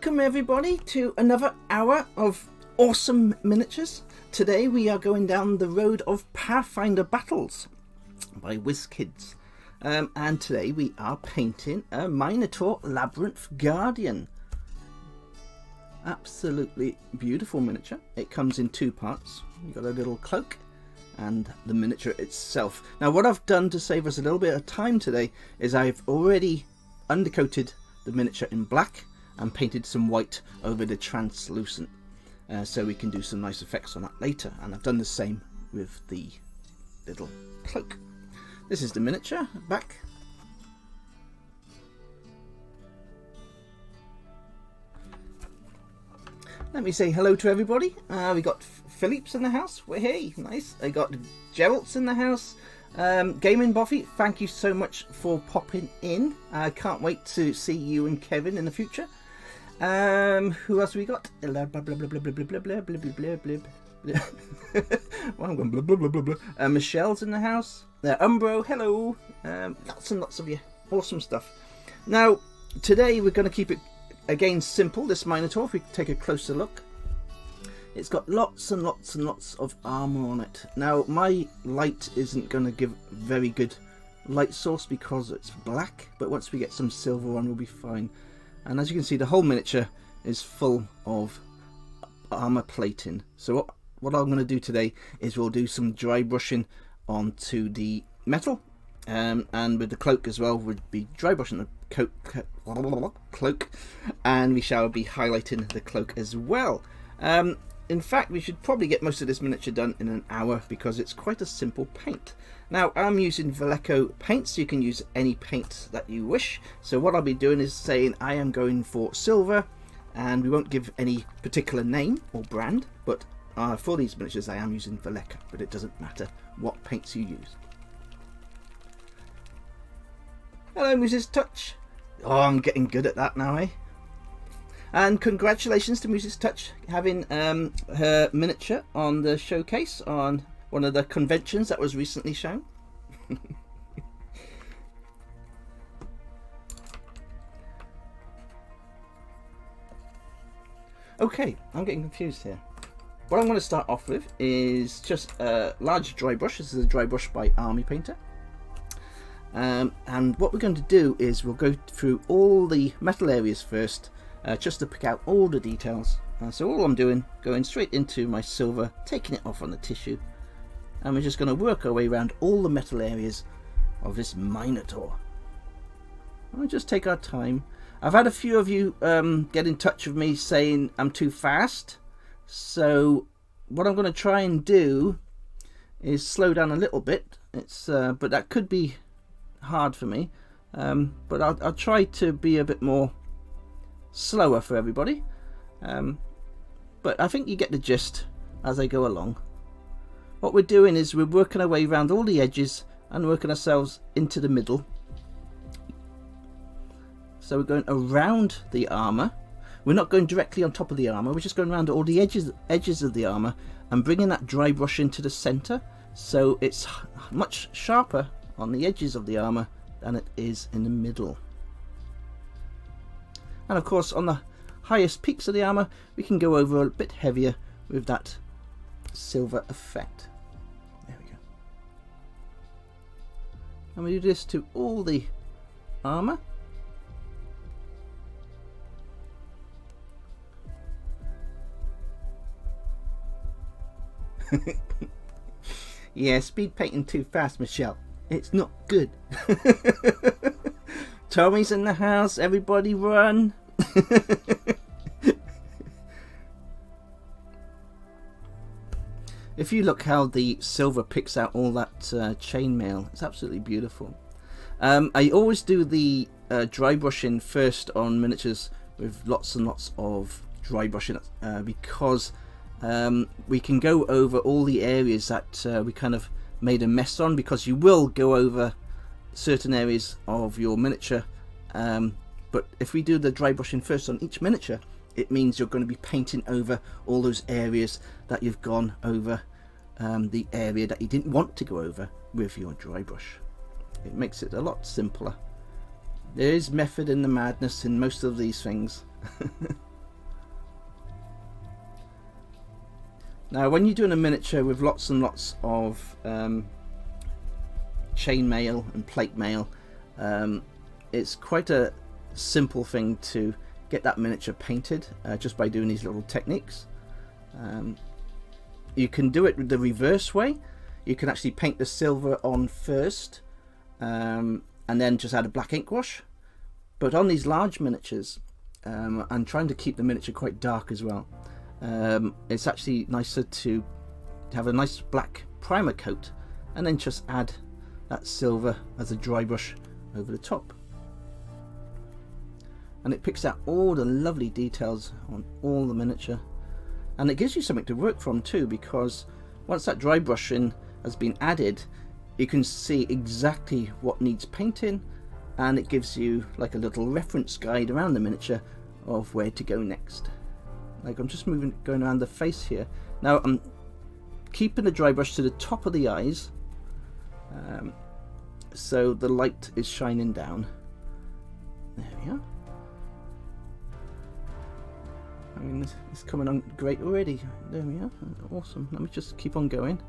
Welcome everybody to another hour of awesome miniatures. Today we are going down the road of Pathfinder Battles by Wizkids. And today we are painting a Minotaur Labyrinth Guardian. Absolutely beautiful miniature. It comes in two parts. You've got a little cloak and the miniature itself. Now what I've done to save us a little bit of time today is I've already undercoated the miniature in black and painted some white over the translucent, so we can do some nice effects on that later. And I've done the same with the little cloak. This is the miniature back. Let me say hello to everybody. We got Philippe's in the house. We're here. Nice. I got Gerald's in the house. Gaming Buffy, thank you so much for popping in. I can't wait to see you and Kevin in the future. Who else we got? Blah blah blah blah blah blah blah blah blah blah blah. Well, I'm going blah blah blah blah blah. Michelle's in the house. Umbro, hello. Lots and lots of you. Awesome stuff. Now, today we're going to keep it again simple. This Minotaur, if we take a closer look, it's got lots and lots and lots of armor on it. Now, my light isn't going to give very good light source because it's black, but once we get some silver on, we'll be fine. And as you can see, the whole miniature is full of armor plating. So what I'm going to do today is we'll do some dry brushing onto the metal, and with the cloak as well, we'll be dry brushing the cloak, and we shall be highlighting the cloak as well. In fact, we should probably get most of this miniature done in an hour because it's quite a simple paint. Now, I'm using Vallejo paints. You can use any paint that you wish. So what I'll be doing is saying I am going for silver, and we won't give any particular name or brand, but for these miniatures I am using Vallejo, but it doesn't matter what paints you use. Hello, Mrs. Touch. Oh, I'm getting good at that now, eh? And congratulations to Mrs. Touch having her miniature on the showcase on one of the conventions that was recently shown. Okay, I'm getting confused here. What I'm going to start off with is just a large dry brush. This is a dry brush by Army Painter. And what we're going to do is we'll go through all the metal areas first, just to pick out all the details. So all I'm doing, going straight into my silver, taking it off on the tissue, and we're just going to work our way around all the metal areas of this Minotaur. We'll just take our time. I've had a few of you get in touch with me saying I'm too fast, so what I'm going to try and do is slow down a little bit. It's but that could be hard for me, but I'll try to be a bit more slower for everybody, but I think you get the gist as I go along. What we're doing is we're working our way around all the edges and working ourselves into the middle. So we're going around the armor. We're not going directly on top of the armor, we're just going around all the edges of the armor and bringing that dry brush into the center, so it's much sharper on the edges of the armor than it is in the middle. And of course, on the highest peaks of the armor, we can go over a bit heavier with that silver effect. There we go. And we do this to all the armor. Yeah, speed painting too fast, Michelle. It's not good. Tommy's in the house. Everybody run. If you look how the silver picks out all that chainmail, it's absolutely beautiful. I always do the dry brushing first on miniatures with lots and lots of dry brushing because we can go over all the areas that we kind of made a mess on, because you will go over certain areas of your miniature, but if we do the dry brushing first on each miniature, it means you're going to be painting over all those areas that you've gone over, the area that you didn't want to go over with your dry brush. It makes it a lot simpler. There is method in the madness in most of these things. Now when you're doing a miniature with lots and lots of chain mail and plate mail, it's quite a simple thing to get that miniature painted just by doing these little techniques. You can do it the reverse way. You can actually paint the silver on first and then just add a black ink wash. But on these large miniatures, I'm trying to keep the miniature quite dark as well. It's actually nicer to have a nice black primer coat and then just add that silver as a dry brush over the top. And it picks out all the lovely details on all the miniature. And it gives you something to work from too, because once that dry brushing has been added, you can see exactly what needs painting, and it gives you like a little reference guide around the miniature of where to go next. Like I'm just going around the face here. Now I'm keeping the dry brush to the top of the eyes, so the light is shining down. There we are. I mean, it's coming on great already. There we are. Awesome. Let me just keep on going.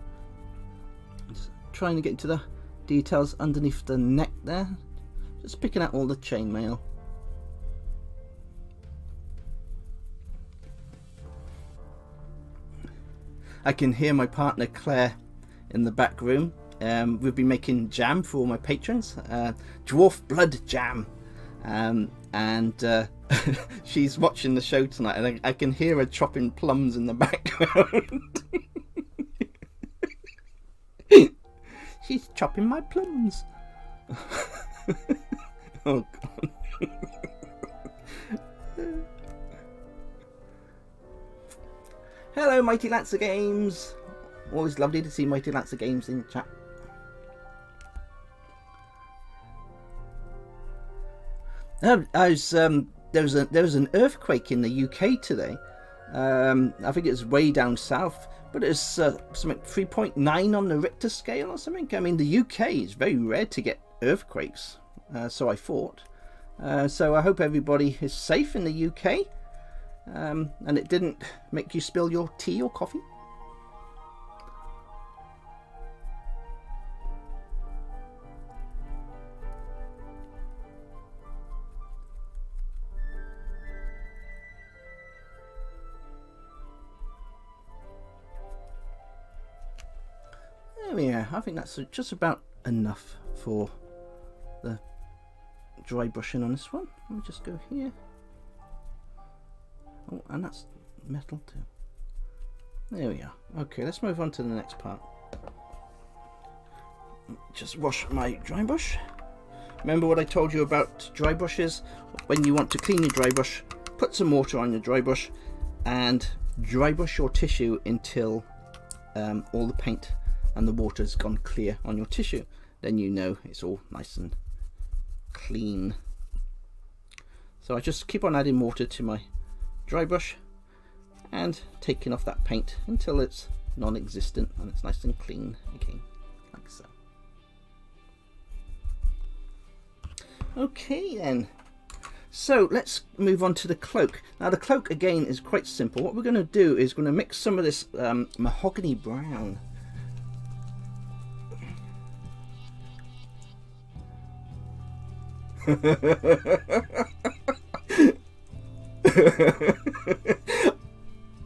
Just trying to get into the details underneath the neck there. Just picking out all the chainmail. I can hear my partner Claire in the back room. We've been making jam for all my patrons, dwarf blood jam, and she's watching the show tonight, and I can hear her chopping plums in the background. She's chopping my plums. Oh God. Hello Mighty Lancer Games. Always lovely to see Mighty Lancer Games in chat. There was an earthquake in the UK today. I think it's way down south, but it's something 3.9 on the Richter scale or something. I mean, the UK is very rare to get earthquakes, so I thought. So I hope everybody is safe in the UK, and it didn't make you spill your tea or coffee. Yeah, I think that's just about enough for the dry brushing on this one. Let me just go here. Oh, and that's metal too. There we are. Okay, let's move on to the next part. Just wash my dry brush. Remember what I told you about dry brushes? When you want to clean your dry brush, put some water on your dry brush and dry brush your tissue until all the paint and the water's gone clear on your tissue. Then you know it's all nice and clean. So I just keep on adding water to my dry brush and taking off that paint until it's non-existent and it's nice and clean again, like so. Okay then, so let's move on to the cloak. Now the cloak again is quite simple. What we're going to do is going to mix some of this mahogany brown.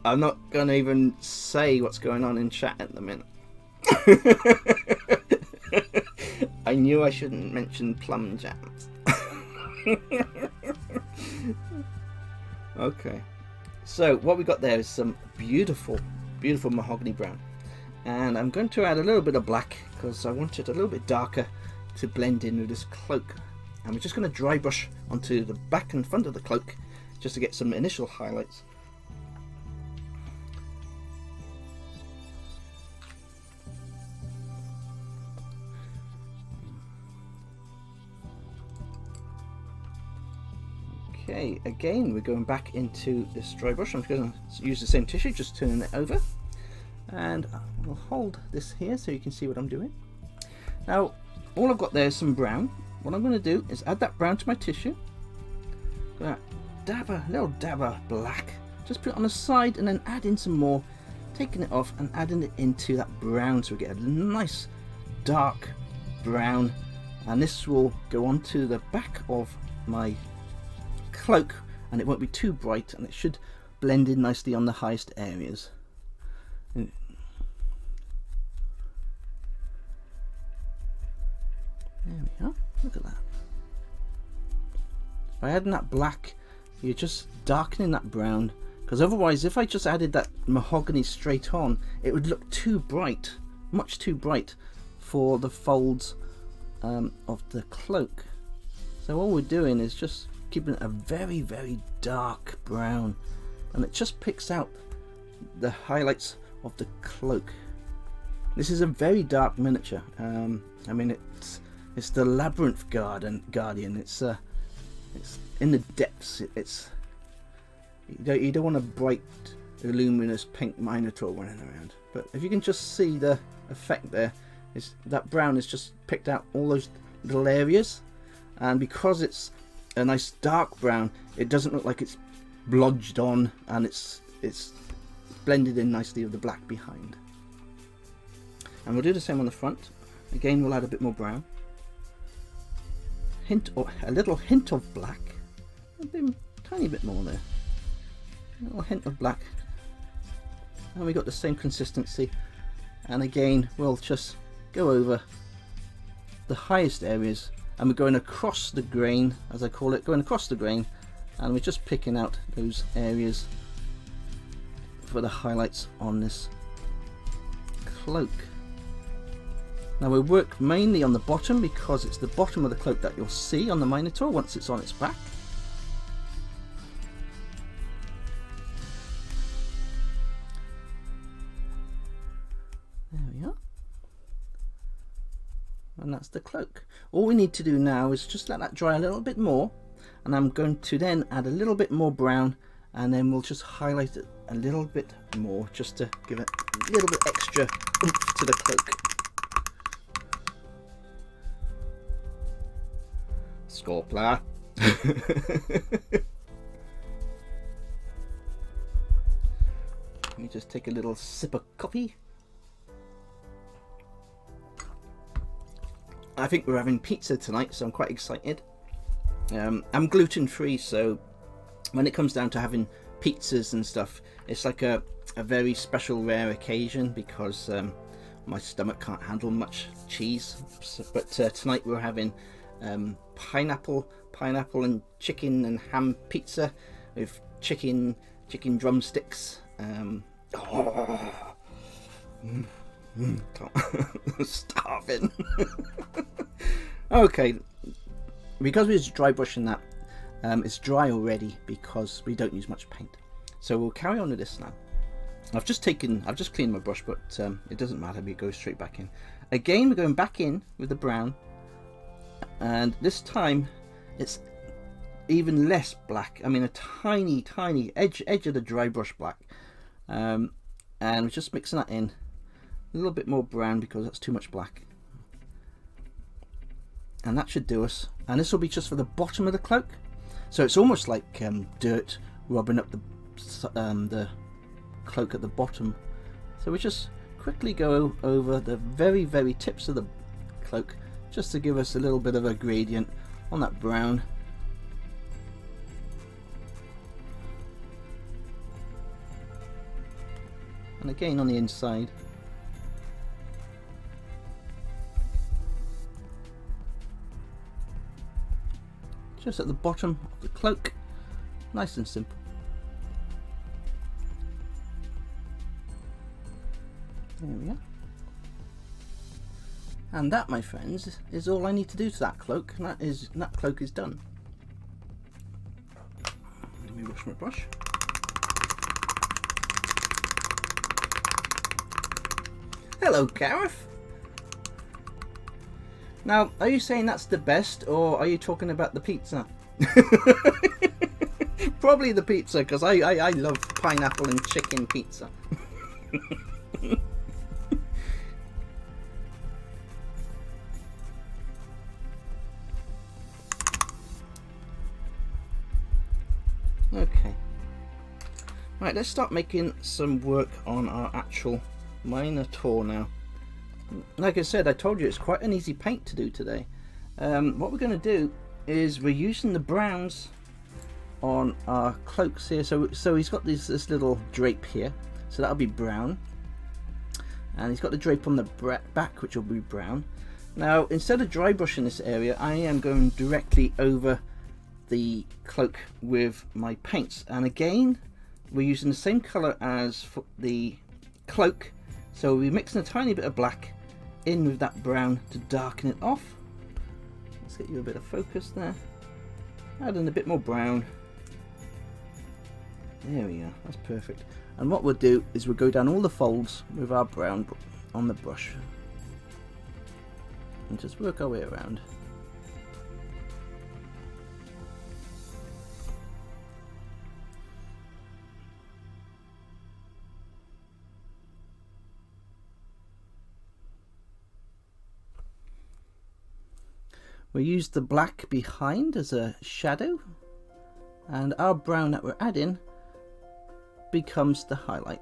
I'm not gonna even say what's going on in chat at the minute. I knew I shouldn't mention plum jams. Okay, so what we got there is some beautiful mahogany brown, and I'm going to add a little bit of black because I want it a little bit darker to blend in with this cloak. And we're just going to dry brush onto the back and front of the cloak just to get some initial highlights. Okay, again we're going back into this dry brush. I'm going to use the same tissue, just turning it over, and we'll hold this here so you can see what I'm doing. Now all I've got there is some brown. What I'm going to do is add that brown to my tissue. Little dab of black. Just put it on the side and then add in some more taking it off and adding it into that brown, so we get a nice dark brown, and this will go onto the back of my cloak, and it won't be too bright, and it should blend in nicely on the highest areas. There we are. Look at that. By adding that black, you're just darkening that brown, because otherwise if I just added that mahogany straight on, it would look too bright, much too bright for the folds of the cloak. So all we're doing is just keeping it a very, very dark brown, and it just picks out the highlights of the cloak. This is a very dark miniature. I mean, it's the Labyrinth Guardian. It's in the depths. You don't want a bright, luminous pink Minotaur running around. But if you can just see the effect there, is that brown is just picked out all those little areas, and because it's a nice dark brown, it doesn't look like it's blodged on, and it's blended in nicely with the black behind. And we'll do the same on the front. Again, we'll add a bit more brown, a little hint of black, tiny bit more there, a little hint of black, and we got the same consistency. And again, we'll just go over the highest areas, and we're going across the grain, as I call it, going across the grain, and we're just picking out those areas for the highlights on this cloak. Now we'll work mainly on the bottom, because it's the bottom of the cloak that you'll see on the Minotaur once it's on its back. There we are. And that's the cloak. All we need to do now is just let that dry a little bit more, and I'm going to then add a little bit more brown, and then we'll just highlight it a little bit more, just to give it a little bit extra oomph to the cloak. Scorpler. Let me just take a little sip of coffee. I think we're having pizza tonight, so I'm quite excited. I'm gluten free, so when it comes down to having pizzas and stuff, it's like a very special, rare occasion, because my stomach can't handle much cheese. But tonight we're having pineapple and chicken and ham pizza with chicken drumsticks. Starving. Okay, because we're dry brushing that, it's dry already because we don't use much paint. So we'll carry on with this now. I've just cleaned my brush, but it doesn't matter, we go straight back in. Again, we're going back in with the brown, and this time it's even less black. I mean, a tiny edge of the dry brush black, and we're just mixing that in. A little bit more brown because that's too much black, and that should do us. And this will be just for the bottom of the cloak, so it's almost like dirt rubbing up the cloak at the bottom. So we just quickly go over the very tips of the cloak, just to give us a little bit of a gradient on that brown. And again on the inside. Just at the bottom of the cloak, nice and simple. There we are. And that, my friends, is all I need to do to that cloak, and that cloak is done. Let me wash my brush. Hello, Gareth. Now, are you saying that's the best, or are you talking about the pizza? Probably the pizza, because I love pineapple and chicken pizza. Okay. Right, let's start making some work on our actual Minotaur now. Like I said, I told you it's quite an easy paint to do today. What we're going to do is we're using the browns on our cloaks here. So he's got this little drape here, so that'll be brown, and he's got the drape on the back, which will be brown. Now, instead of dry brushing this area, I am going directly over the cloak with my paints, and again we're using the same color as for the cloak, so we're mixing a tiny bit of black in with that brown to darken it off. Let's get you a bit of focus there. Add in a bit more brown. There we go, that's perfect. And what we'll do is we'll go down all the folds with our brown on the brush and just work our way around. We'll use the black behind as a shadow, and our brown that we're adding becomes the highlight.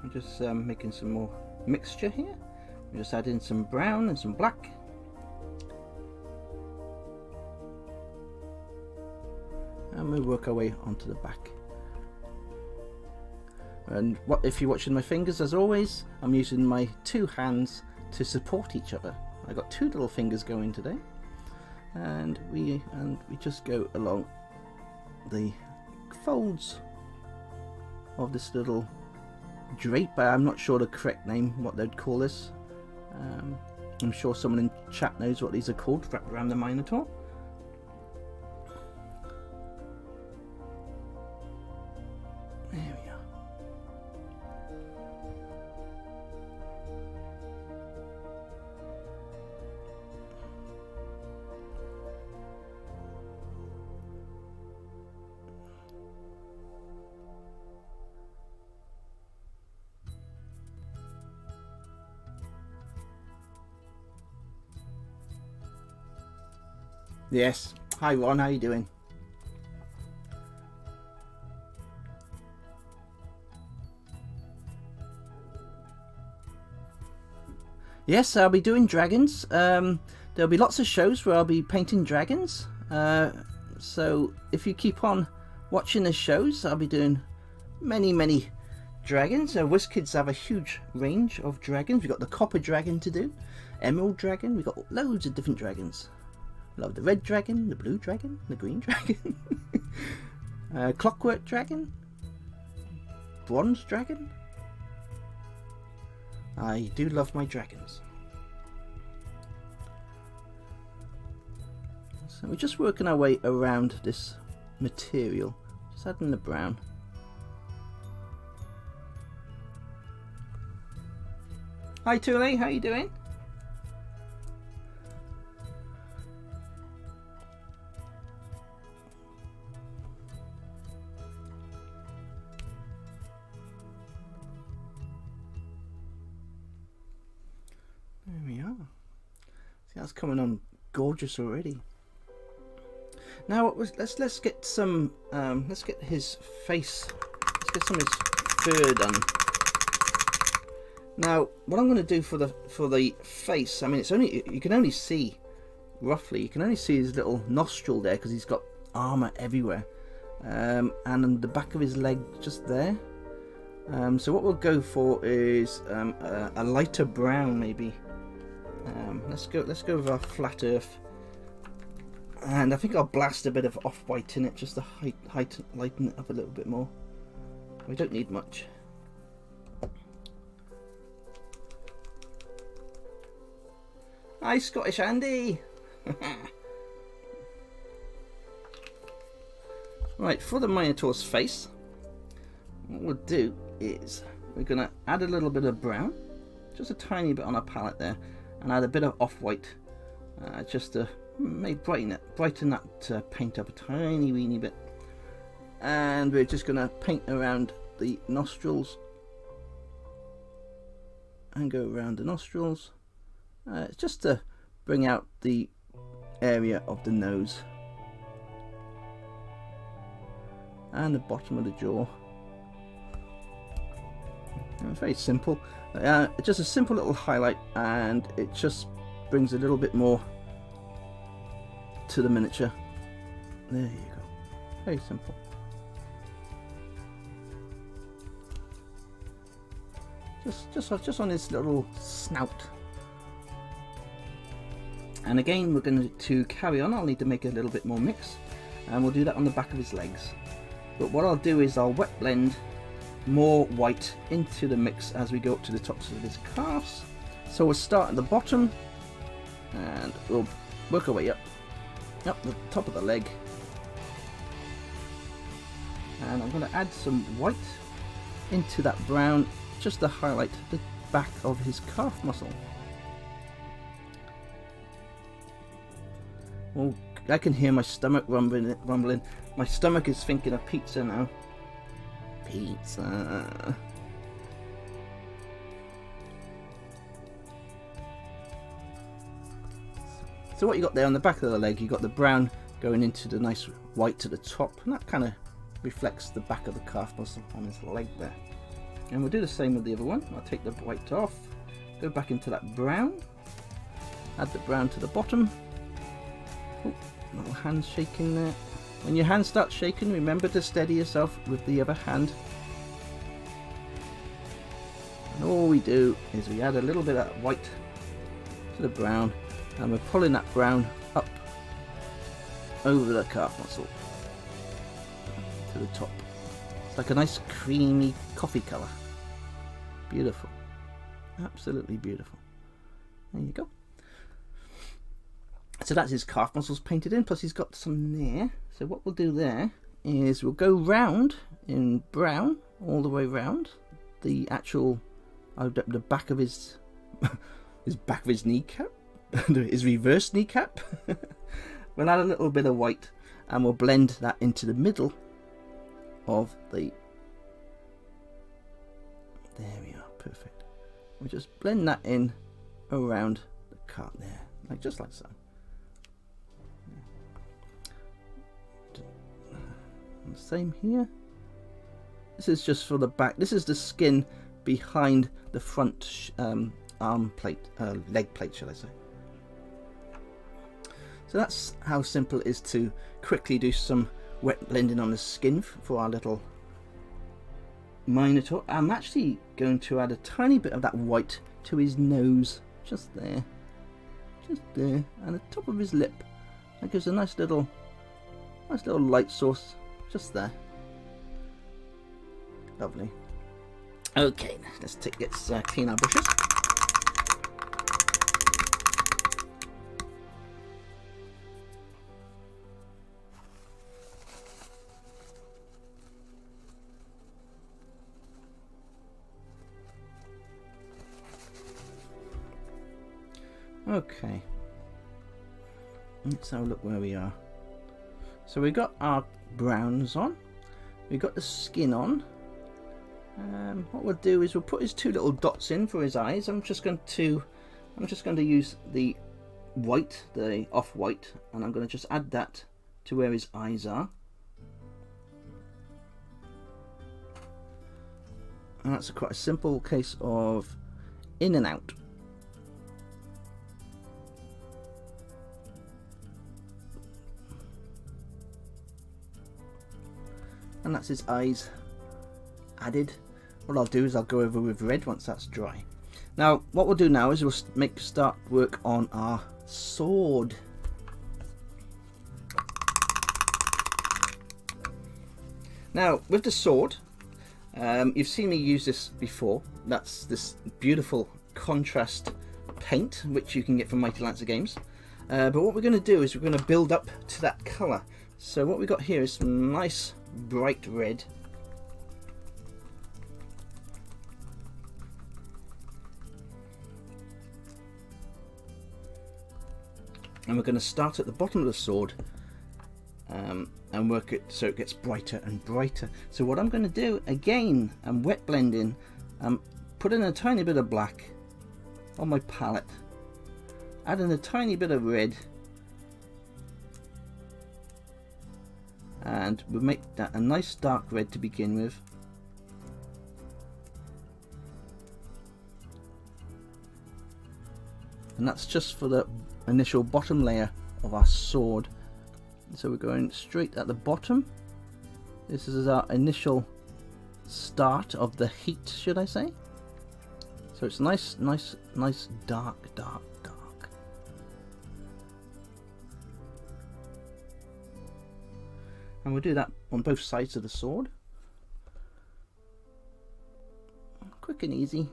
I'm just making some more mixture here. I'm just adding some brown and some black. And we'll work our way onto the back. And what if you're watching my fingers, as always, I'm using my two hands to support each other. I got two little fingers going today. And we just go along the folds of this little drape. I'm not sure the correct name, what they'd call this. I'm sure someone in chat knows what these are called around the Minotaur. There we are. Yes. Hi Ron, how you doing? Yes, I'll be doing dragons. There'll be lots of shows where I'll be painting dragons. So if you keep on watching the shows, I'll be doing many dragons. Wizkids have a huge range of dragons. We've got the copper dragon to do, emerald dragon. We've got loads of different dragons. Love the red dragon, the blue dragon, the green dragon, clockwork dragon, bronze dragon. I do love my dragons. So we're just working our way around this material, just adding the brown. Hi Tule, how you doing? That's coming on gorgeous already. Now let's get some let's get his face, let's get some of his fur done. Now what I'm going to do for the face, I mean it's only, you can only see roughly, you can only see his little nostril there because he's got armor everywhere, and on the back of his leg just there. So what we'll go for is a lighter brown maybe. Let's go with our flat earth, and I think I'll blast a bit of off-white in it just to lighten it up a little bit more. We don't need much. Hi Scottish Andy. Right, for the Minotaur's face, what we'll do is we're going to add a little bit of brown, just a tiny bit on our palette there. and add a bit of off-white just to maybe brighten that paint up a tiny weeny bit. And we're just going to paint around the nostrils and go around the nostrils just to bring out the area of the nose and the bottom of the jaw. It's very simple, just a simple little highlight, and it just brings a little bit more to the miniature. There you go, very simple. Just on his little snout. And again, we're going to carry on. I'll need to make a little bit more mix, and we'll do that on the back of his legs. But what I'll do is I'll wet blend more white into the mix as we go up to the tops of his calves. So we'll start at the bottom and we'll work our way up the top of the leg. And I'm going to add some white into that brown just to highlight the back of his calf muscle. Oh, I can hear my stomach rumbling. My stomach is thinking of pizza now. Pizza. So what you got there on the back of the leg, you got the brown going into the nice white to the top, and that kind of reflects the back of the calf muscle on his leg there. And we'll do the same with the other one. I'll take the white off, go back into that brown, add the brown to the bottom. Oh, little hand shaking there. When your hand starts shaking, remember to steady yourself with the other hand. And all we do is we add a little bit of white to the brown, and we're pulling that brown up over the calf muscle to the top. It's like a nice creamy coffee colour. Beautiful. Absolutely beautiful. There you go. So that's his calf muscles painted in, plus he's got some there. So what we'll do there is we'll go round in brown all the way round the actual the back of his back of his kneecap, his reverse kneecap. We'll add a little bit of white and we'll blend that into the middle of the. There we are, perfect. We'll just blend that in around the calf there, like just like so. And same here. This is just for the back. This is the skin behind the front arm plate, leg plate, shall I say. So that's how simple it is to quickly do some wet blending on the skin for our little Minotaur. I'm actually going to add a tiny bit of that white to his nose, just there, and the top of his lip. That gives a nice little light source just there. Lovely. Okay, let's clean our brushes. Okay, let's have a look where we are. So we got our browns on, we got the skin on. What we'll do is we'll put his two little dots in for his eyes. I'm just going to use the white, the off-white, and I'm going to just add that to where his eyes are. And that's quite a simple case of in and out. And that's his eyes added. What I'll do is I'll go over with red once that's dry. Now what we'll do now is we'll start work on our sword. Now with the sword, you've seen me use this before. That's this beautiful contrast paint which you can get from Mighty Lancer Games. But what we're going to do is we're going to build up to that colour. So what we got here is some nice bright red. and we're going to start at the bottom of the sword and work it so it gets brighter and brighter. So what I'm going to do again, I'm wet blending, I'm putting a tiny bit of black on my palette, adding a tiny bit of red, and we'll make that a nice dark red to begin with. And that's just for the initial bottom layer of our sword. So we're going straight at the bottom. This is our initial start of the heat, should I say. So it's nice dark. And we'll do that on both sides of the sword. Quick and easy.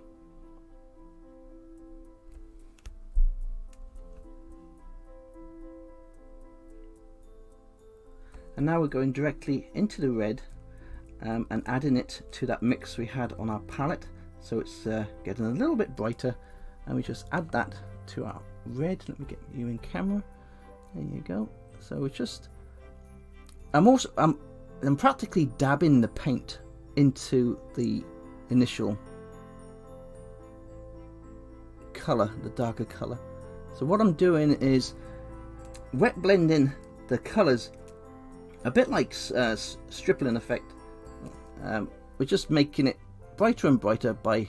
And now we're going directly into the red and adding it to that mix we had on our palette, so it's getting a little bit brighter, and we just add that to our red. Let me get you in camera. There you go. So it's just, I'm practically dabbing the paint into the initial color, the darker color. So what I'm doing is wet blending the colors, a bit like stripling effect. We're just making it brighter and brighter by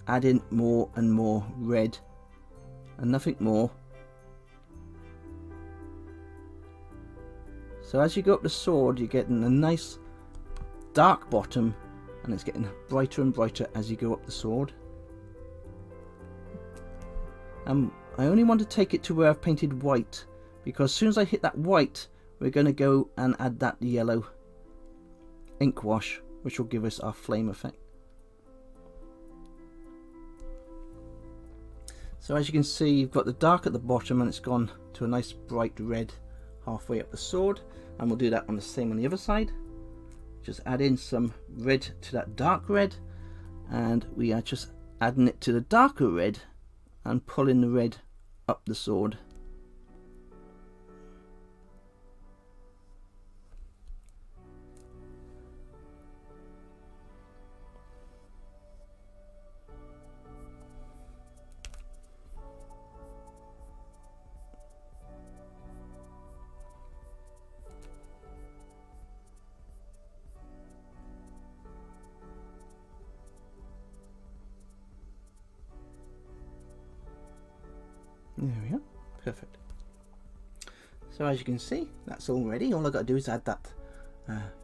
adding more and more red, and nothing more. So as you go up the sword, you're getting a nice dark bottom, and it's getting brighter and brighter as you go up the sword. I only want to take it to where I've painted white, because as soon as I hit that white, we're going to go and add that yellow ink wash, which will give us our flame effect. So as you can see, you've got the dark at the bottom, and it's gone to a nice bright red halfway up the sword, and we'll do that on the same on the other side. Just add in some red to that dark red, and we are just adding it to the darker red and pulling the red up the sword. There we are, perfect. So as you can see, that's all ready. All I've got to do is add that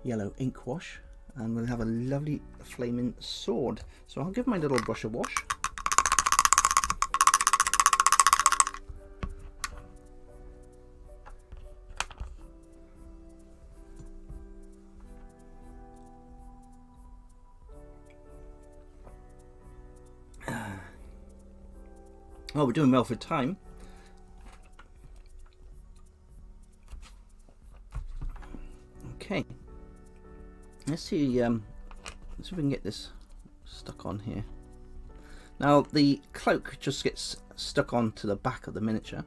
yellow ink wash, and we'll have a lovely flaming sword. So I'll give my little brush a wash. Oh, we're doing well for time. Okay, let's see if we can get this stuck on here. Now the cloak just gets stuck onto the back of the miniature.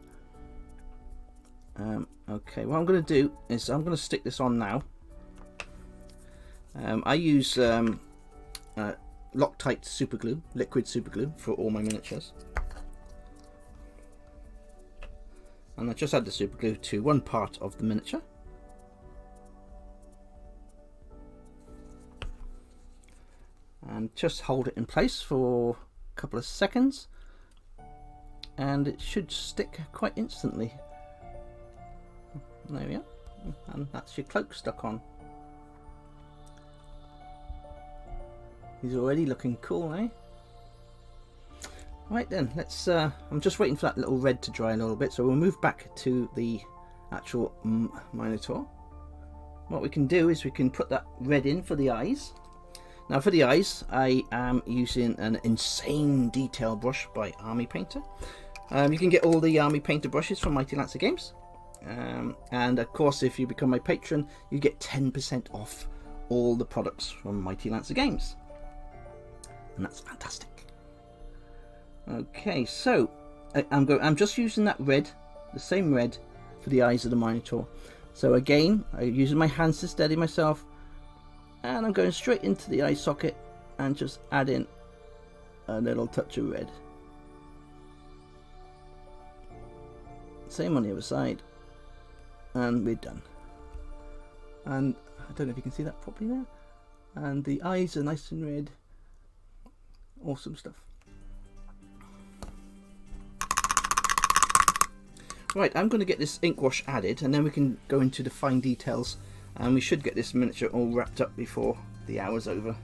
Okay, what I'm going to do is I'm going to stick this on now. I use Loctite super glue, liquid super glue, for all my miniatures. And I just add the super glue to one part of the miniature. And just hold it in place for a couple of seconds, and it should stick quite instantly. There we are, and that's your cloak stuck on. He's already looking cool, eh? Right then, let's I'm just waiting for that little red to dry a little bit, so we'll move back to the actual Minotaur. What we can do is we can put that red in for the eyes. Now for the eyes, I am using an insane detail brush by Army Painter. You can get all the Army Painter brushes from Mighty Lancer Games. And of course, if you become my patron, you get 10% off all the products from Mighty Lancer Games. And that's fantastic. Okay, so I'm just using that red, the same red, for the eyes of the Minotaur. So again, I'm using my hands to steady myself, and I'm going straight into the eye socket and just add in a little touch of red. Same on the other side, and we're done. And I don't know if you can see that properly there, and the eyes are nice and red. Awesome stuff. Right, I'm going to get this ink wash added, and then we can go into the fine details, and we should get this miniature all wrapped up before the hour's over.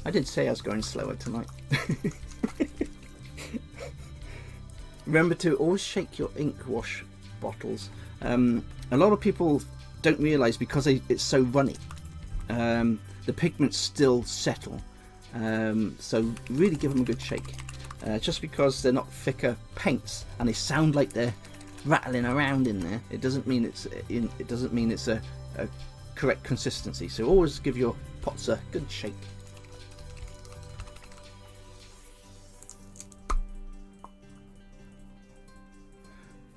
I did say I was going slower tonight. Remember to always shake your ink wash bottles. A lot of people don't realise, because it's so runny, the pigments still settle. So really give them a good shake. Just because they're not thicker paints and they sound like they're rattling around in there, it doesn't mean it's a correct consistency. So always give your pots a good shake.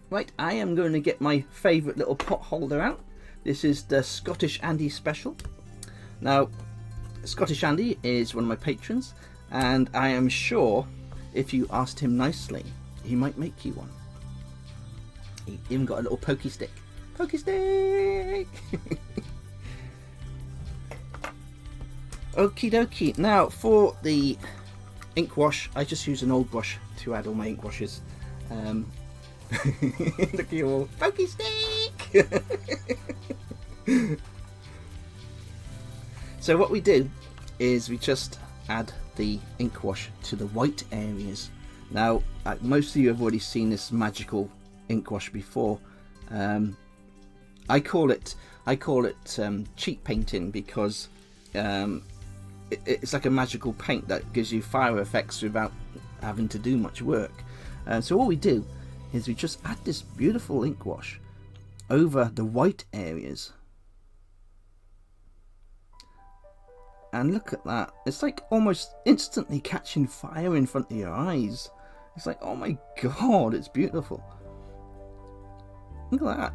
Right, I am going to get my favourite little pot holder out. This is the Scottish Andy Special. Now, Scottish Andy is one of my patrons, and I am sure if you asked him nicely, he might make you one. He even got a little pokey stick. Pokey stick! Okie dokie. Now, for the ink wash, I just use an old brush to add all my ink washes. Look at you all. Pokey stick! So what we do is we just add the ink wash to the white areas. Now, most of you have already seen this magical ink wash before. I call it cheat painting, because it's like a magical paint that gives you fire effects without having to do much work. So all we do is we just add this beautiful ink wash over the white areas. And look at that. It's like almost instantly catching fire in front of your eyes. It's like, oh my god, it's beautiful. Look at that.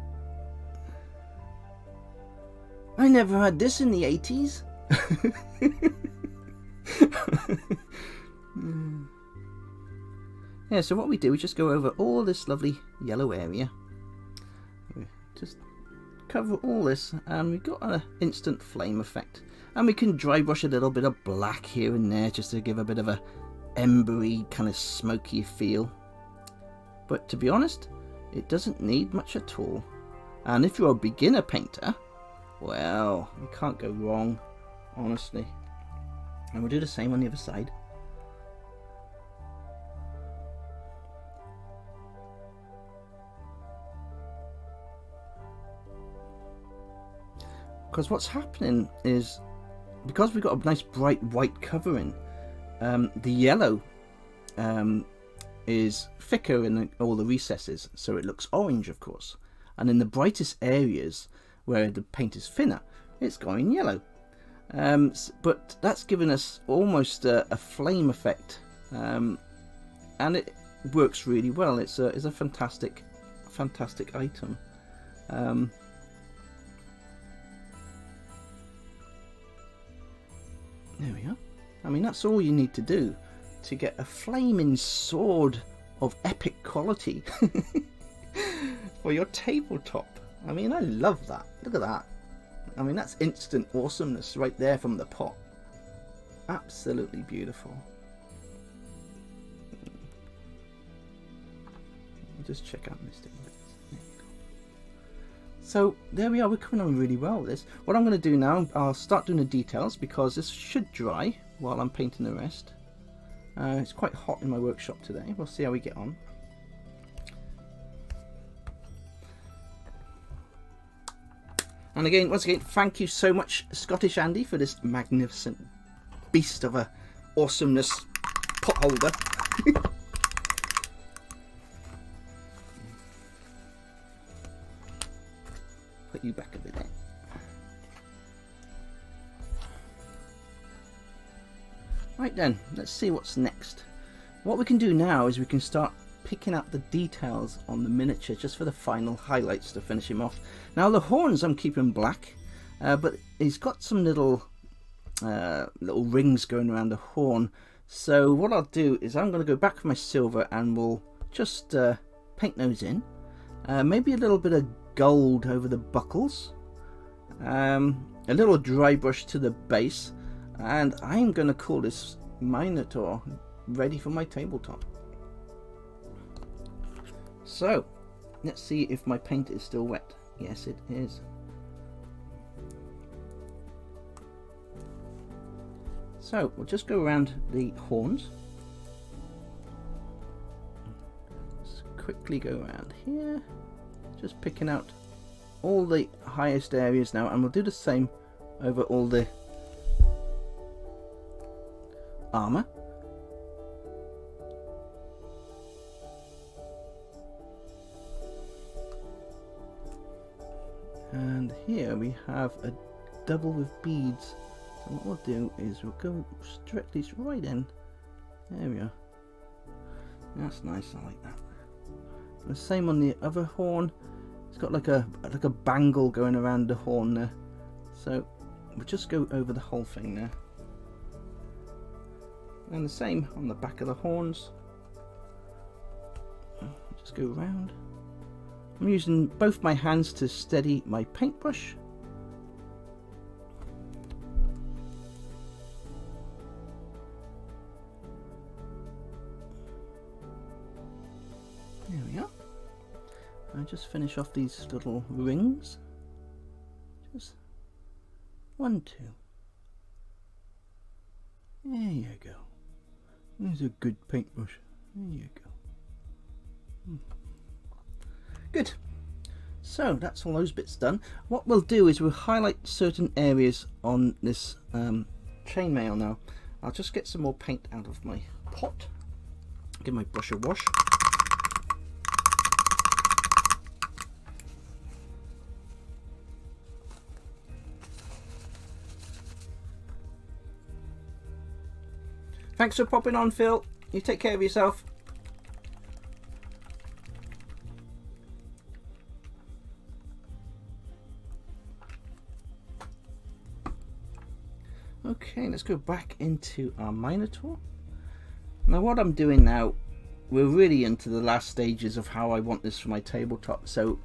I never had this in the 80s. Yeah, so what we do, we just go over all this lovely yellow area. We just cover all this, and we've got an instant flame effect. And we can dry brush a little bit of black here and there just to give a bit of a embery, kind of smoky feel. But to be honest, it doesn't need much at all. And if you're a beginner painter, well, you can't go wrong, honestly. And we'll do the same on the other side. Because what's happening is, because we've got a nice bright white covering, the yellow is thicker in all the recesses, so it looks orange, of course. And in the brightest areas where the paint is thinner, it's going yellow. But that's given us almost a flame effect, and it works really well. It's a fantastic item. There we are. I mean, that's all you need to do to get a flaming sword of epic quality for your tabletop. I mean, I love that. Look at that. I mean, that's instant awesomeness right there from the pot. Absolutely beautiful. I'll just check out this thing. So there we are, we're coming on really well with this. What I'm going to do now, I'll start doing the details, because this should dry while I'm painting the rest. It's quite hot in my workshop today. We'll see how we get on. And again, once again, thank you so much, Scottish Andy, for this magnificent beast of a awesomeness pot holder. Put you back a bit there. Right then, let's see what's next. What we can do now is we can start picking up the details on the miniature just for the final highlights to finish him off. Now the horns I'm keeping black, but he's got some little rings going around the horn. So what I'll do is I'm going to go back for my silver and we'll just paint those in. Maybe a little bit of gold over the buckles, a little dry brush to the base, and I'm going to call this Minotaur ready for my tabletop. So let's see if my paint is still wet. Yes, it is. So we'll just go around the horns. Just quickly go around here, just picking out all the highest areas now, and we'll do the same over all the armor. And here we have a double with beads. So what we'll do is we'll go straight these right in. There we are. That's nice, I like that. And the same on the other horn. It's got like a bangle going around the horn there. So we'll just go over the whole thing there. And the same on the back of the horns. Just go around. I'm using both my hands to steady my paintbrush. There we are. I'll just finish off these little rings. Just 1, 2. There you go. There's a good paintbrush. There you go. Good. So that's all those bits done. What we'll do is we'll highlight certain areas on this chainmail now. I'll just get some more paint out of my pot. Give my brush a wash. Thanks for popping on, Phil. You take care of yourself. Okay, let's go back into our Minotaur. Now what I'm doing now, we're really into the last stages of how I want this for my tabletop. So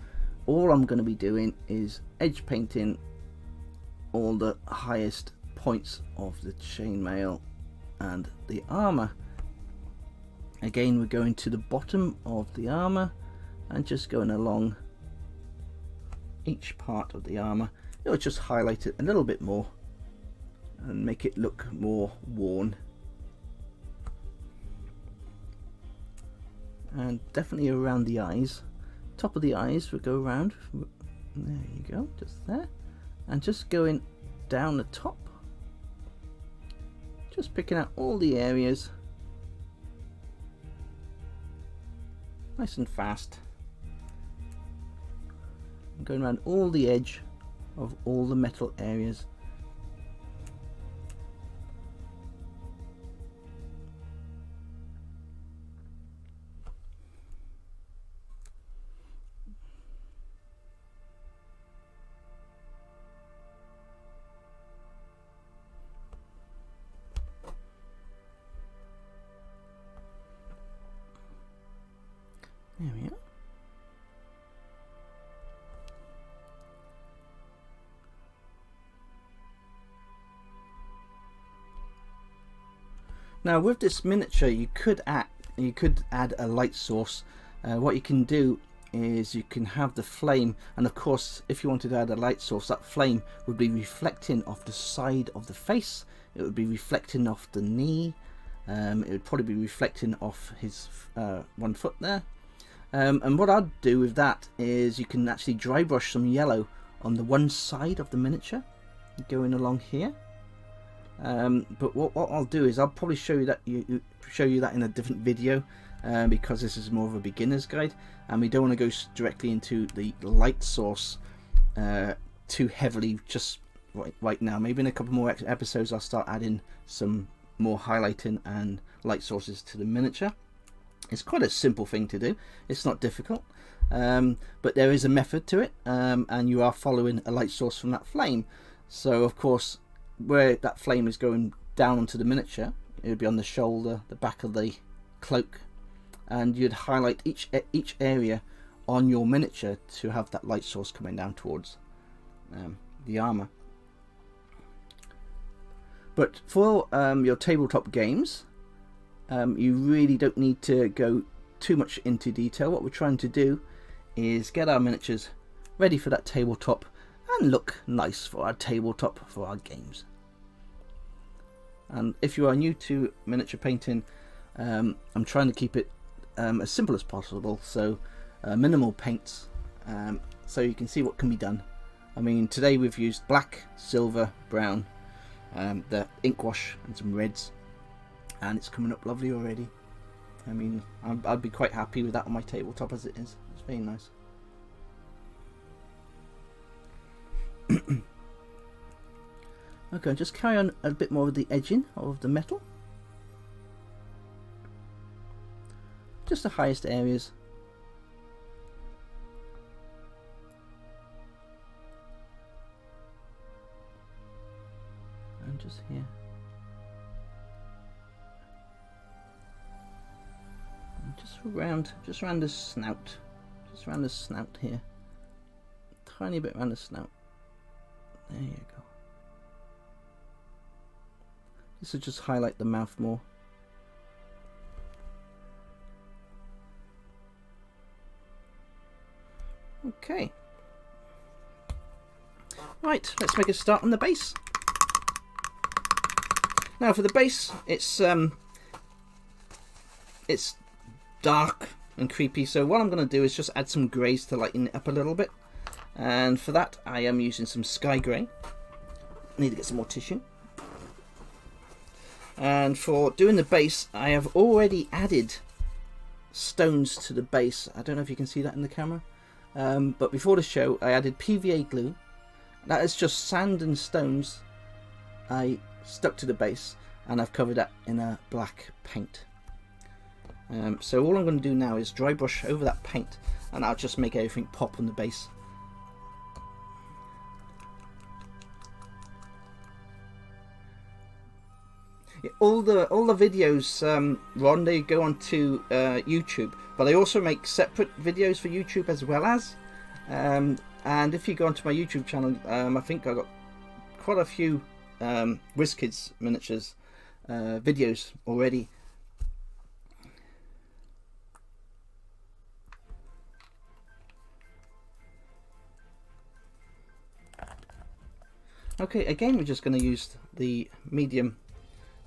all I'm going to be doing is edge painting all the highest points of the chainmail and the armor. Again, we're going to the bottom of the armor and just going along each part of the armor. It'll just highlight it a little bit more and make it look more worn. And definitely around the eyes. Top of the eyes, we'll go around. There you go, just there. And just going down the top. Just picking out all the areas. Nice and fast. And going around all the edge of all the metal areas. There we are. Now with this miniature you could add a light source. What you can do is you can have the flame, and of course if you wanted to add a light source, that flame would be reflecting off the side of the face, it would be reflecting off the knee, it would probably be reflecting off his one foot there. And what I'd do with that is you can actually dry brush some yellow on the one side of the miniature going along here. But what I'll do is I'll probably show you that in a different video, because this is more of a beginner's guide and we don't want to go directly into the light source too heavily just right now. Maybe in a couple more episodes I'll start adding some more highlighting and light sources to the miniature. It's quite a simple thing to do. It's not difficult, but there is a method to it, and you are following a light source from that flame. So of course, where that flame is going down onto the miniature, it would be on the shoulder, the back of the cloak, and you'd highlight each area on your miniature to have that light source coming down towards the armor. But for your tabletop games, you really don't need to go too much into detail. What we're trying to do is get our miniatures ready for that tabletop and look nice for our tabletop for our games. And if you are new to miniature painting, I'm trying to keep it as simple as possible, so minimal paints, so you can see what can be done. I mean, today we've used black, silver, brown, the ink wash and some reds, and it's coming up lovely already. I mean, I'd be quite happy with that on my tabletop as it is. It's very nice. Okay, just carry on a bit more with the edging of the metal. Just the highest areas. And just here. And just around the snout. Just around the snout here. Tiny bit around the snout. There you go. This will just highlight the mouth more. Okay. Right, let's make a start on the base. Now for the base, it's dark and creepy, so what I'm going to do is just add some greys to lighten it up a little bit. And for that I am using some sky grey. I need to get some more tissue. And for doing the base, I have already added stones to the base. I don't know if you can see that in the camera. But before the show, I added PVA glue. That is just sand and stones I stuck to the base, and I've covered that in a black paint. So all I'm going to do now is dry brush over that paint, and I'll just make everything pop on the base. Yeah, all the videos, Ron, they go onto YouTube, but I also make separate videos for YouTube as well as. And if you go onto my YouTube channel, I think I got quite a few Wizkids miniatures videos already. Okay, again we're just going to use the medium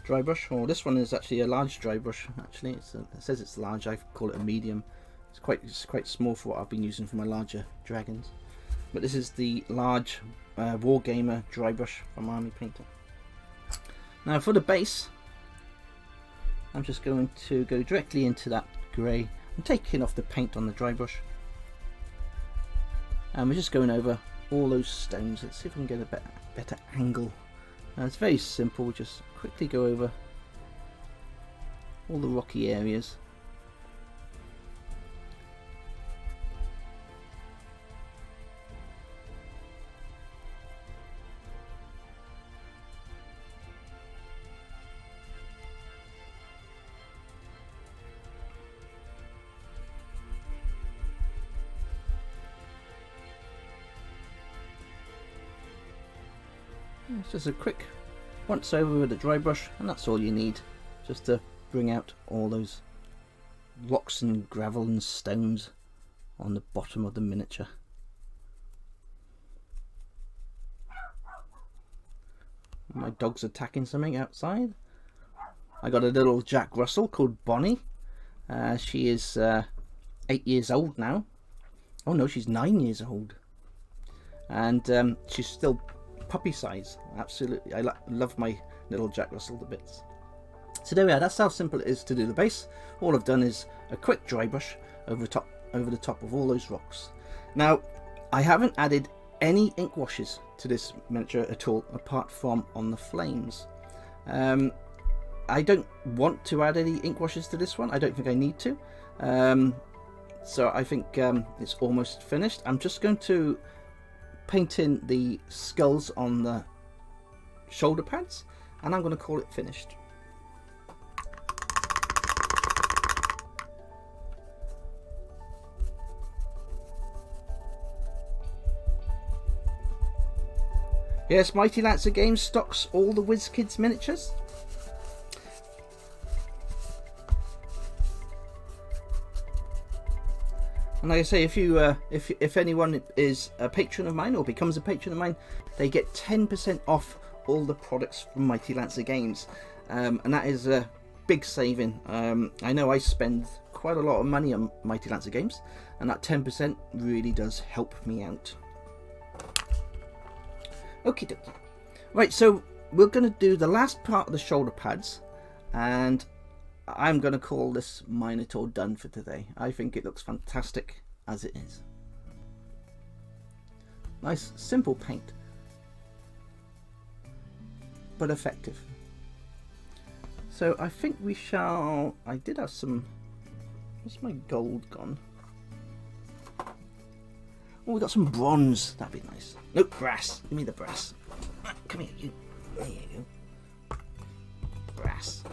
dry brush, or this one is actually a large dry brush. Actually, it says it's large. I call it a medium. It's quite small for what I've been using for my larger dragons. But this is the large Wargamer dry brush from Army Painter. Now for the base, I'm just going to go directly into that grey. I'm taking off the paint on the dry brush, and we're just going over all those stones. Let's see if we can get a better angle. It's very simple. We just quickly go over all the rocky areas. It's just a quick once over with a dry brush, and that's all you need, just to bring out all those rocks and gravel and stones on the bottom of the miniature. My dog's attacking something outside. I got a little Jack Russell called Bonnie. She is 8 years old now. Oh no, she's 9 years old, and she's still puppy size. Absolutely, I love my little Jack Russell to bits. So there we are. That's how simple it is to do the base. All I've done is a quick dry brush over the top of all those rocks. Now I haven't added any ink washes to this miniature at all, apart from on the flames. I don't want to add any ink washes to this one. I don't think I need to. So I think it's almost finished. I'm just going to paint in the skulls on the shoulder pads, and I'm going to call it finished. Yes, Mighty Lancer Games stocks all the Wizkids miniatures. And like I say, if anyone is a patron of mine or becomes a patron of mine, they get 10% off all the products from Mighty Lancer Games, and that is a big saving. I know I spend quite a lot of money on Mighty Lancer Games, and that 10% really does help me out. Okie dokie. Right, so we're going to do the last part of the shoulder pads, and I'm going to call this Minotaur done for today. I think it looks fantastic as it is. Nice, simple paint, but effective. So I think we shall... I did have some... Where's my gold gone? Oh, we got some bronze. That'd be nice. Nope, brass. Give me the brass. Come here, you. There you go. Brass.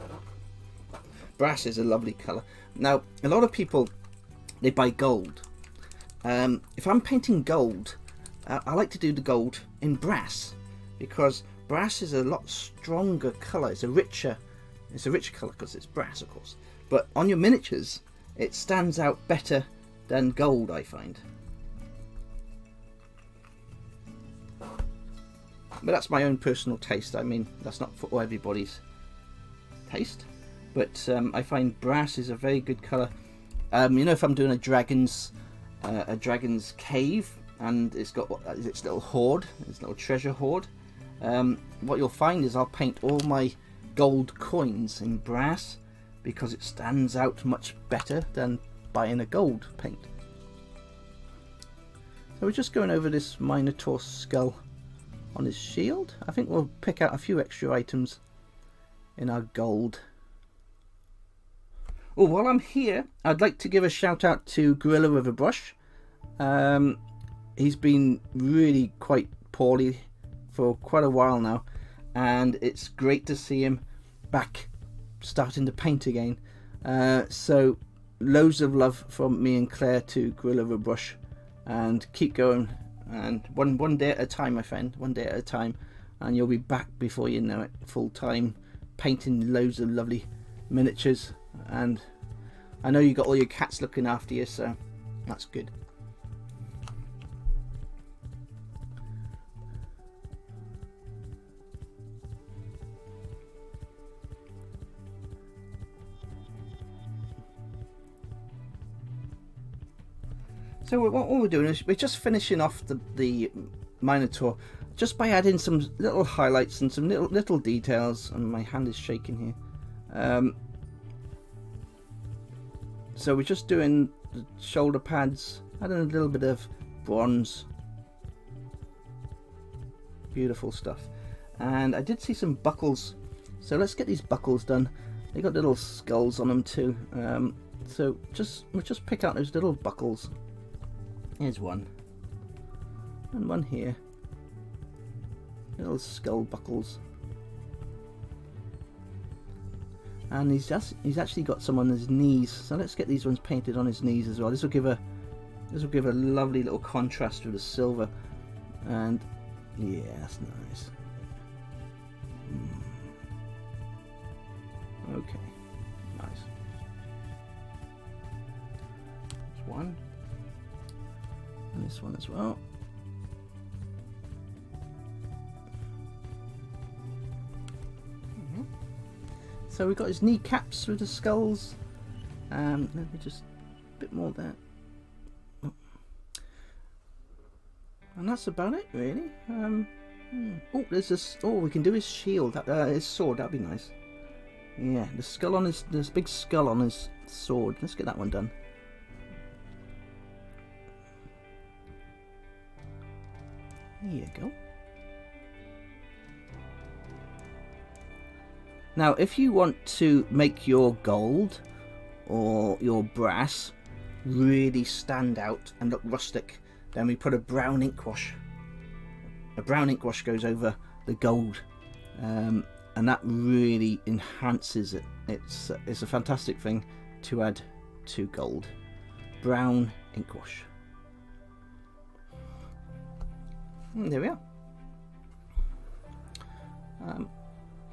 Brass is a lovely colour. Now, a lot of people, they buy gold. If I'm painting gold, I like to do the gold in brass, because brass is a lot stronger colour. It's a richer colour because it's brass, of course. But on your miniatures, it stands out better than gold, I find. But that's my own personal taste. I mean, that's not for everybody's taste. But I find brass is a very good colour. You know, if I'm doing a dragon's cave, and it's got its little hoard, its little treasure hoard, what you'll find is I'll paint all my gold coins in brass, because it stands out much better than buying a gold paint. So we're just going over this Minotaur skull on his shield. I think we'll pick out a few extra items in our gold. Oh, while I'm here, I'd like to give a shout out to Gorilla with a Brush. He's been really quite poorly for quite a while now, and it's great to see him back starting to paint again. So loads of love from me and Claire to Gorilla with a Brush, and keep going. And one day at a time, my friend, one day at a time, and you'll be back before you know it, full time, painting loads of lovely miniatures. And I know you got all your cats looking after you, so that's good. So what we're doing is we're just finishing off the Minotaur, just by adding some little highlights and some little details. And my hand is shaking here. So we're just doing the shoulder pads, adding a little bit of bronze. Beautiful stuff. And I did see some buckles, so let's get these buckles done. They got little skulls on them too. So we'll just pick out those little buckles. Here's one, and one here. Little skull buckles. And he's actually got some on his knees, so let's get these ones painted on his knees as well. This will give a lovely little contrast with the silver, and yeah, that's nice. Okay, nice. There's one, and this one as well. So we've got his kneecaps with the skulls. Let me just a bit more there. And that's about it, really. Oh, there's this. Oh, we can do his shield, his sword. That'd be nice. Yeah, the skull on his. This big skull on his sword. Let's get that one done. There you go. Now, if you want to make your gold or your brass really stand out and look rustic, then we put a brown ink wash. A brown ink wash goes over the gold, and that really enhances it. It's a fantastic thing to add to gold. Brown ink wash. And there we are.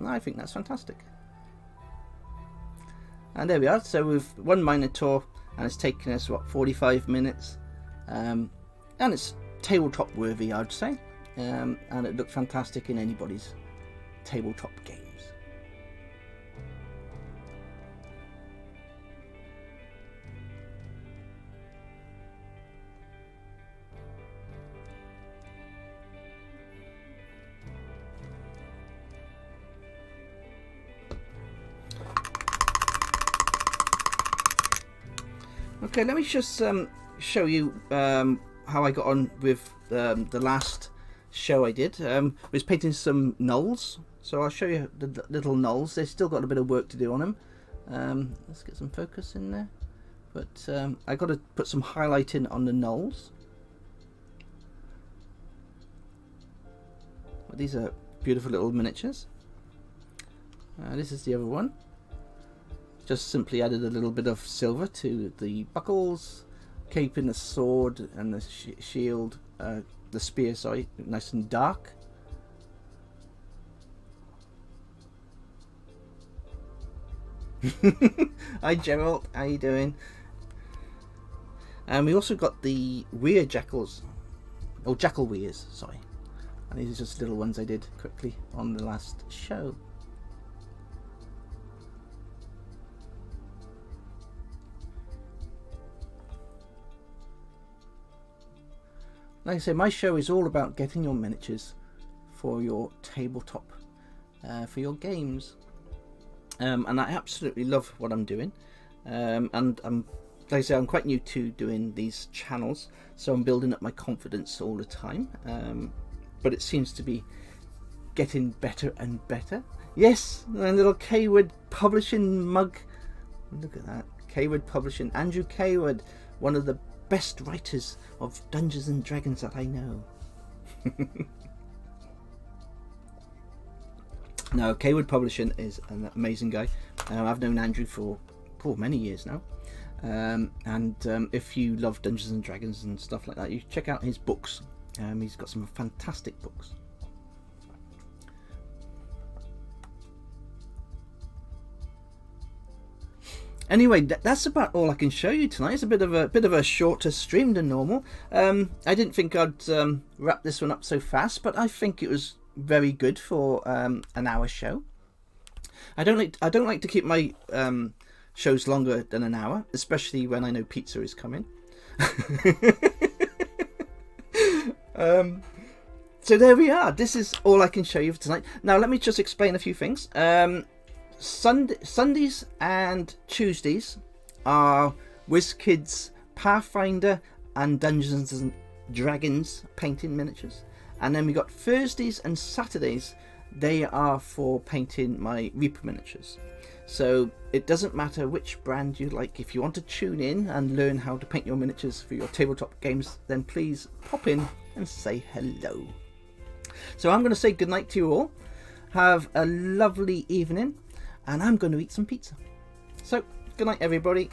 I think that's fantastic. And there we are. So we've one Minotaur, and it's taken us what, 45 minutes, and it's tabletop worthy, I'd say, and it looked fantastic in anybody's tabletop games. Okay, let me just show you how I got on with the last show I did. I was painting some gnolls, so I'll show you the little gnolls. They've still got a bit of work to do on them. Let's get some focus in there. But I got to put some highlighting on the gnolls. Well, these are beautiful little miniatures. This is the other one. Just simply added a little bit of silver to the buckles, keeping the sword and the shield, the spear, sorry, nice and dark. Hi Gerald, how you doing? And we also got the weir jackals, or jackal weirs, sorry. And these are just little ones I did quickly on the last show. Like I say, my show is all about getting your miniatures for your tabletop, for your games, and I absolutely love what I'm doing. And like I say, I'm quite new to doing these channels, so I'm building up my confidence all the time. But it seems to be getting better and better. Yes, a little Kwood Publishing mug. Look at that, Kwood Publishing. Andrew Kwood, one of the best writers of Dungeons and Dragons that I know. No, Kwood Publishing is an amazing guy. I've known Andrew for many years now, and if you love Dungeons and Dragons and stuff like that, you check out his books. He's got some fantastic books. Anyway, that's about all I can show you tonight. It's a bit of a shorter stream than normal. I didn't think I'd wrap this one up so fast, but I think it was very good for an hour show. I don't like to keep my shows longer than an hour, especially when I know pizza is coming. So there we are. This is all I can show you for tonight. Now let me just explain a few things. Sundays and Tuesdays are Wizkids Pathfinder and Dungeons and Dragons painting miniatures, and then we got Thursdays and Saturdays. They are for painting my Reaper miniatures. So it doesn't matter which brand you like. If you want to tune in and learn how to paint your miniatures for your tabletop games, then please pop in and say hello. So I'm going to say goodnight to you all. Have a lovely evening. And I'm going to eat some pizza. So, good night everybody.